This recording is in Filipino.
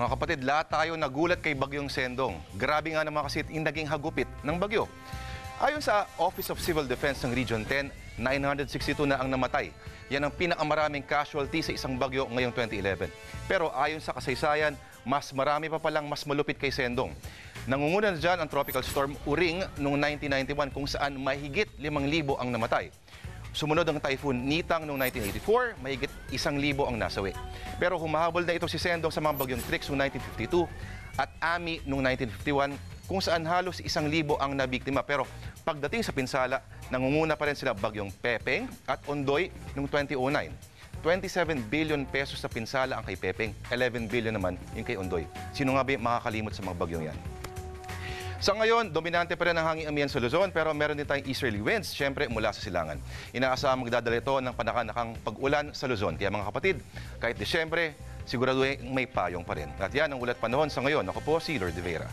Mga kapatid, lahat tayo nagulat kay Bagyong Sendong. Grabe nga naman kasi yung naging hagupit ng bagyo. Ayon sa Office of Civil Defense ng Region 10, 962 na ang namatay. Yan ang pinakamaraming casualty sa isang bagyo ngayong 2011. Pero ayon sa kasaysayan, mas marami pa palang mas malupit kay Sendong. Nangunguna na dyan ang Tropical Storm Uring noong 1991 kung saan mahigit 5,000 ang namatay. Sumunod ang Typhoon Nitang noong 1984, mahigit 1,000 ang nasawi. Pero humahabol na ito si Sendong sa mga bagyong Trix noong 1952 at Ami noong 1951 kung saan halos 1,000 ang nabiktima. Pero pagdating sa pinsala, nangunguna pa rin sila bagyong Pepeng at Ondoy noong 2009. 27 billion pesos sa pinsala ang kay Pepeng, 11 billion naman yung kay Ondoy. Sino nga ba makakalimot sa mga bagyong yan? Sa ngayon, dominante pa rin ang hanging amihan sa Luzon pero meron din tayong easterly winds, syempre mula sa silangan. Inaasahang magdadala ito ng panakanakang pag-ulan sa Luzon. Kaya mga kapatid, kahit Disyembre, siguraduhin may payong pa rin. At yan ang ulat panahon sa ngayon. Ako po si Lord De Vera.